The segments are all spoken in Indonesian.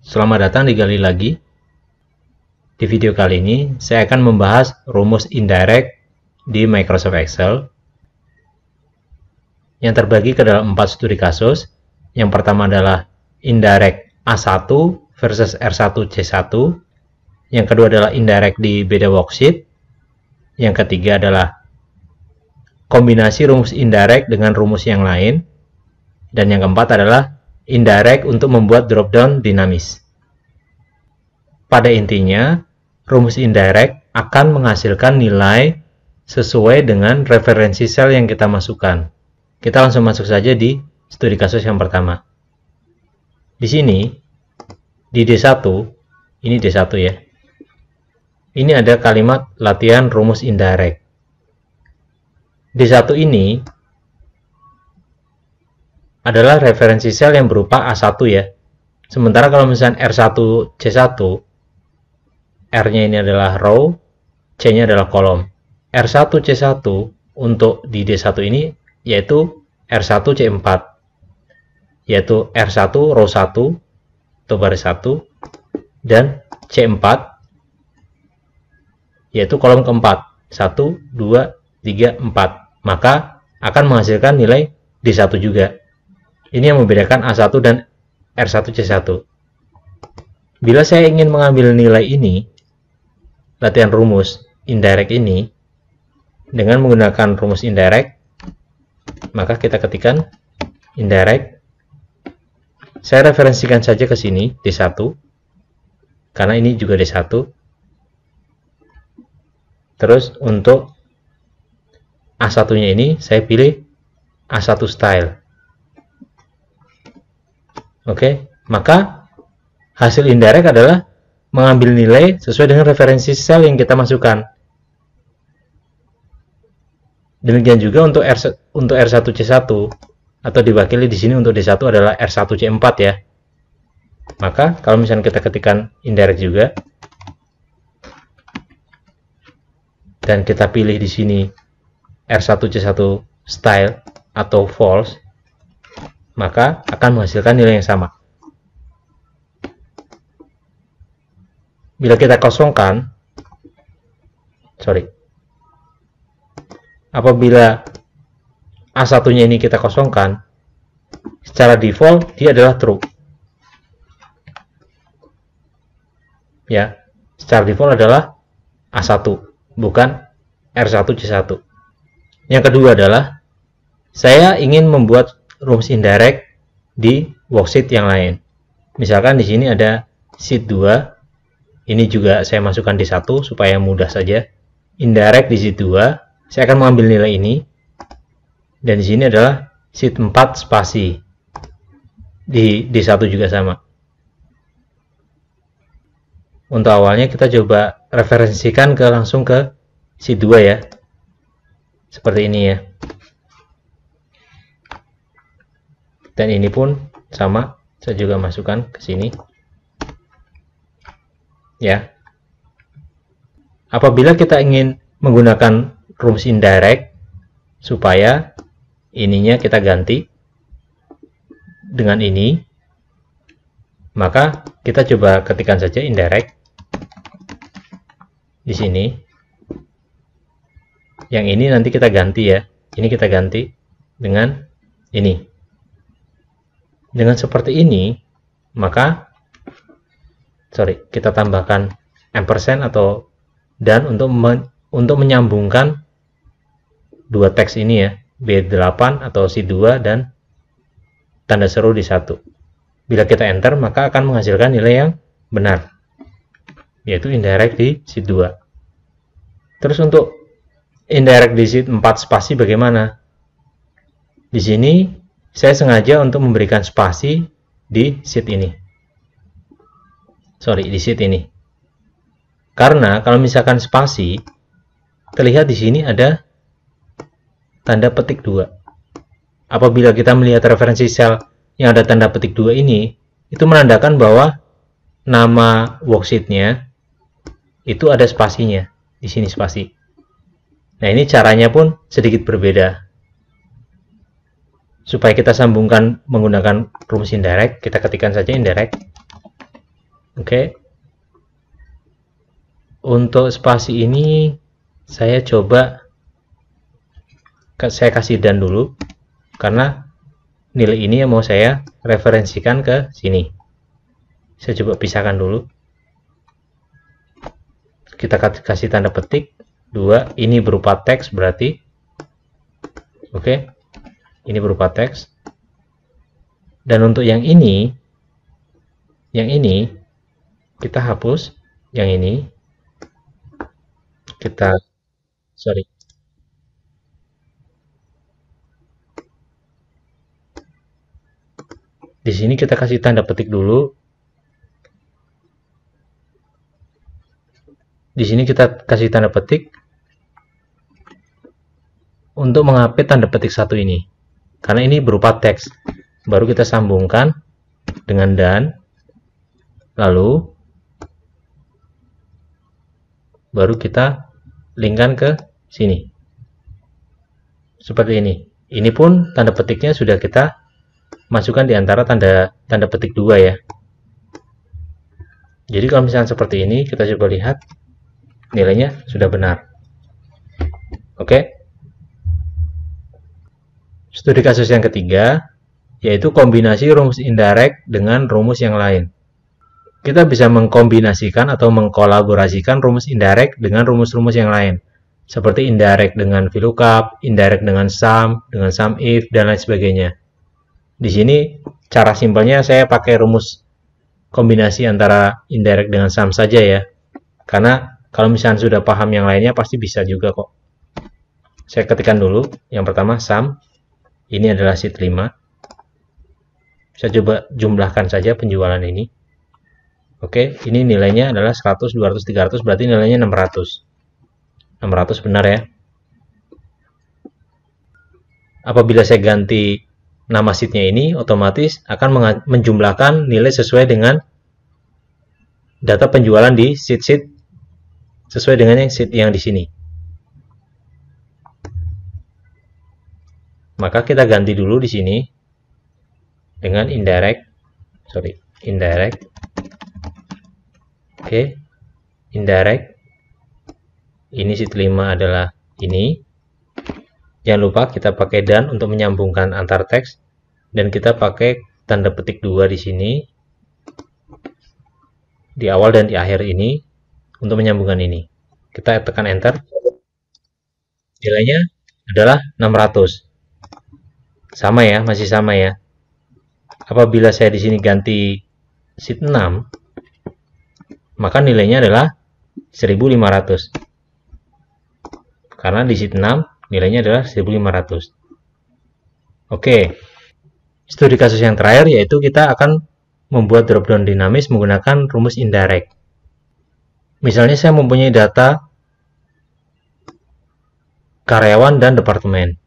Selamat datang di Gali Lagi. Di video kali ini, saya akan membahas rumus indirect di Microsoft Excel yang terbagi ke dalam 4 studi kasus. Yang pertama adalah indirect A1 versus R1C1. Yang kedua adalah indirect di beda worksheet. Yang ketiga adalah kombinasi rumus indirect dengan rumus yang lain. Dan yang keempat adalah indirect untuk membuat drop-down dinamis. Pada intinya, rumus indirect akan menghasilkan nilai sesuai dengan referensi sel yang kita masukkan. Kita langsung masuk saja di studi kasus yang pertama. Di sini, di D1, ini D1 ya. Ini ada kalimat latihan rumus indirect. D1 ini adalah referensi sel yang berupa A1 ya. Sementara kalau misalnya R1C1, R-nya ini adalah row, C-nya adalah kolom. R1C1 untuk di D1 ini yaitu R1C4, yaitu R1 row 1 atau baris 1 dan C4 yaitu kolom keempat 1, 2, 3, 4. Maka akan menghasilkan nilai D1 juga. Ini yang membedakan A1 dan R1C1. Bila saya ingin mengambil nilai ini, latihan rumus indirect ini, dengan menggunakan rumus indirect, maka kita ketikkan indirect. Saya referensikan saja ke sini, D1, karena ini juga D1. Terus untuk A1-nya ini, saya pilih A1 style. Oke, maka hasil indirect adalah mengambil nilai sesuai dengan referensi sel yang kita masukkan. Demikian juga untuk R1C1 atau diwakili di sini untuk D1 adalah R1C4 ya. Maka kalau misalnya kita ketikkan indirect juga dan kita pilih di sini R1C1 style atau false, maka akan menghasilkan nilai yang sama. Bila kita kosongkan, apabila A1-nya ini kita kosongkan, secara default dia adalah true. Ya, secara default adalah A1, bukan R1C1. Yang kedua adalah saya ingin membuat rumus indirect di worksheet yang lain. Misalkan di sini ada sheet 2. Ini juga saya masukkan di 1 supaya mudah saja. Indirect di sheet 2, saya akan mengambil nilai ini. Dan di sini adalah sheet 4 spasi. Di D1 juga sama. Untuk awalnya kita coba referensikan langsung ke sheet 2 ya. Seperti ini ya. Dan ini pun sama, saya juga masukkan ke sini. Ya. Apabila kita ingin menggunakan rumus indirect supaya ininya kita ganti dengan ini, maka kita coba ketikkan saja indirect di sini. Yang ini nanti kita ganti ya. Ini kita ganti dengan ini. Dengan seperti ini, maka kita tambahkan ampersand atau dan untuk menyambungkan dua teks ini ya, B8 atau C2 dan tanda seru di 1. Bila kita enter, maka akan menghasilkan nilai yang benar, yaitu indirect di sheet 2. Terus untuk indirect di sheet 4 spasi bagaimana? Di sini saya sengaja untuk memberikan spasi di sheet ini. Di sheet ini. Karena kalau misalkan spasi, terlihat di sini ada tanda petik 2. Apabila kita melihat referensi sel yang ada tanda petik 2 ini, itu menandakan bahwa nama worksheet-nya itu ada spasinya. Di sini spasi. Nah, ini caranya pun sedikit berbeda. Supaya kita sambungkan menggunakan rumus indirect, kita ketikkan saja indirect. Oke. Untuk spasi ini saya coba saya kasih dan dulu karena nilai ini yang mau saya referensikan ke sini. Saya coba pisahkan dulu. Kita kasih tanda petik 2, ini berupa teks berarti. Oke. Ini berupa teks. Dan untuk yang ini kita hapus, yang ini kita di sini kita kasih tanda petik dulu. Di sini kita kasih tanda petik untuk mengupdate tanda petik 1 ini. Karena ini berupa teks. Baru kita sambungkan dengan dan. Lalu baru kita linkkan ke sini. Seperti ini. Ini pun tanda petiknya sudah kita masukkan di antara tanda petik 2 ya. Jadi kalau misalnya seperti ini, kita coba lihat nilainya sudah benar. Oke. Studi kasus yang ketiga yaitu kombinasi rumus indirect dengan rumus yang lain. Kita bisa mengkombinasikan atau mengkolaborasikan rumus indirect dengan rumus-rumus yang lain, seperti indirect dengan VLOOKUP, indirect dengan sum if, dan lain sebagainya. Di sini cara simpelnya saya pakai rumus kombinasi antara indirect dengan sum saja ya. Karena kalau misalnya sudah paham yang lainnya pasti bisa juga kok. Saya ketikkan dulu. Yang pertama sum. Ini adalah sheet 5. Saya coba jumlahkan saja penjualan ini. Oke, ini nilainya adalah 100, 200, 300, berarti nilainya 600. 600 benar ya. Apabila saya ganti nama sheetnya ini, otomatis akan menjumlahkan nilai sesuai dengan data penjualan di sheet sesuai dengan yang sheet yang di sini. Maka kita ganti dulu di sini dengan indirect. Oke, indirect. Ini sheet 5 adalah ini. Jangan lupa kita pakai dan untuk menyambungkan antar teks, dan kita pakai tanda petik 2 di sini di awal dan di akhir ini untuk menyambungkan ini. Kita tekan enter. Nilainya adalah 600. Sama ya, masih sama ya. Apabila saya di sini ganti sheet 6, maka nilainya adalah 1500. Karena di sheet 6 nilainya adalah 1500. Oke. Studi kasus yang terakhir yaitu kita akan membuat dropdown dinamis menggunakan rumus indirect. Misalnya saya mempunyai data karyawan dan departemen.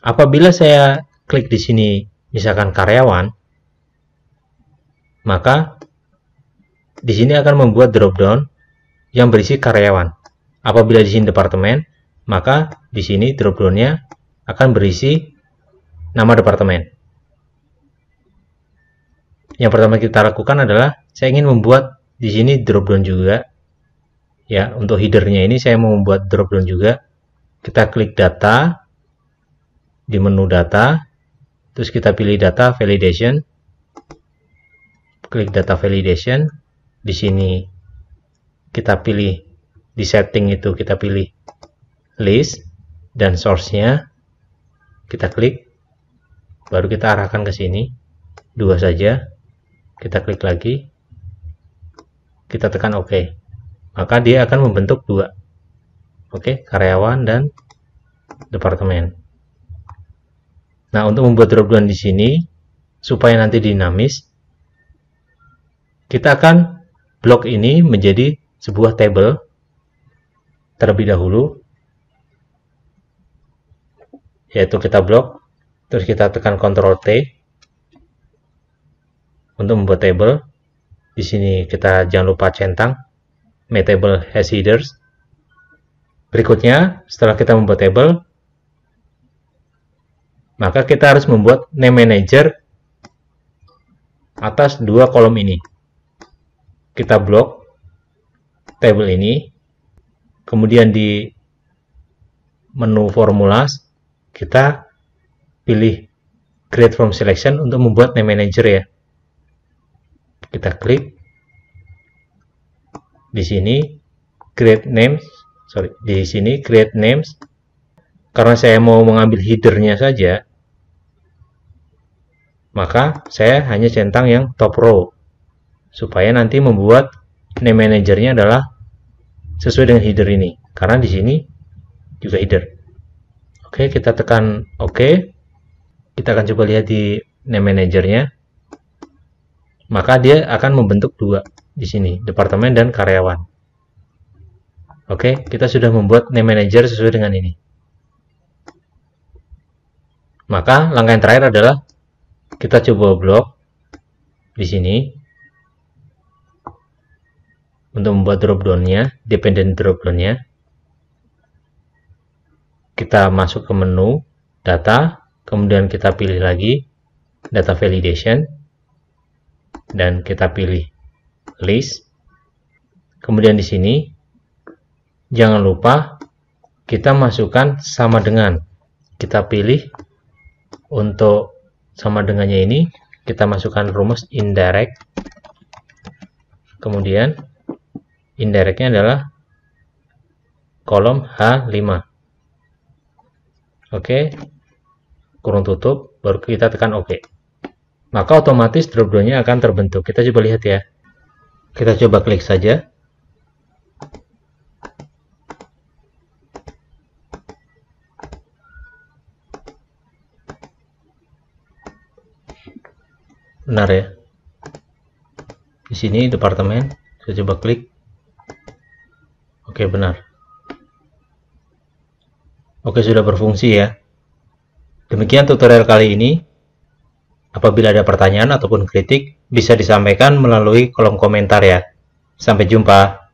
Apabila saya klik di sini misalkan karyawan, maka di sini akan membuat dropdown yang berisi karyawan. Apabila di sini departemen, maka di sini dropdownnya akan berisi nama departemen. Yang pertama kita lakukan adalah saya ingin membuat di sini dropdown juga. Ya, untuk headernya ini saya mau membuat dropdown juga. Kita klik data di menu data, terus kita pilih data validation. Klik data validation. Di sini kita pilih di setting itu kita pilih list dan source-nya kita klik, baru kita arahkan ke sini 2 saja, kita klik lagi, kita tekan OK, maka dia akan membentuk 2. Oke, karyawan dan departemen. Nah, untuk membuat dropdown di sini supaya nanti dinamis, kita akan blok ini menjadi sebuah table terlebih dahulu, yaitu kita blok, terus kita tekan Ctrl T untuk membuat table. Di sini kita jangan lupa centang my table has headers. Berikutnya, setelah kita membuat table, maka kita harus membuat name manager atas 2 kolom ini. kita blok tabel ini, kemudian di menu formulas kita pilih create from selection untuk membuat name manager ya. Kita klik di sini create names, di sini create names. Karena saya mau mengambil headernya saja, maka saya hanya centang yang top row supaya nanti membuat name manajernya adalah sesuai dengan header ini, karena di sini juga header. Oke, kita tekan OK. Kita akan coba lihat di name manajernya, maka dia akan membentuk dua di sini, departemen dan karyawan. Oke, kita sudah membuat name manager sesuai dengan ini. Maka langkah yang terakhir adalah kita coba blok di sini untuk membuat drop down-nya, dependent drop down-nya. Kita masuk ke menu data, kemudian kita pilih lagi data validation dan kita pilih list. Kemudian di sini jangan lupa kita masukkan sama dengan. Kita pilih untuk sama dengannya ini, kita masukkan rumus indirect. Kemudian indirectnya adalah kolom H5. Oke, kurung tutup, baru kita tekan OK. Maka otomatis drop down-nya akan terbentuk. Kita coba lihat ya. Kita coba klik saja. Benar ya. Di sini departemen, saya coba klik. Oke, benar. Oke, sudah berfungsi ya. Demikian tutorial kali ini. Apabila ada pertanyaan ataupun kritik, bisa disampaikan melalui kolom komentar ya. Sampai jumpa.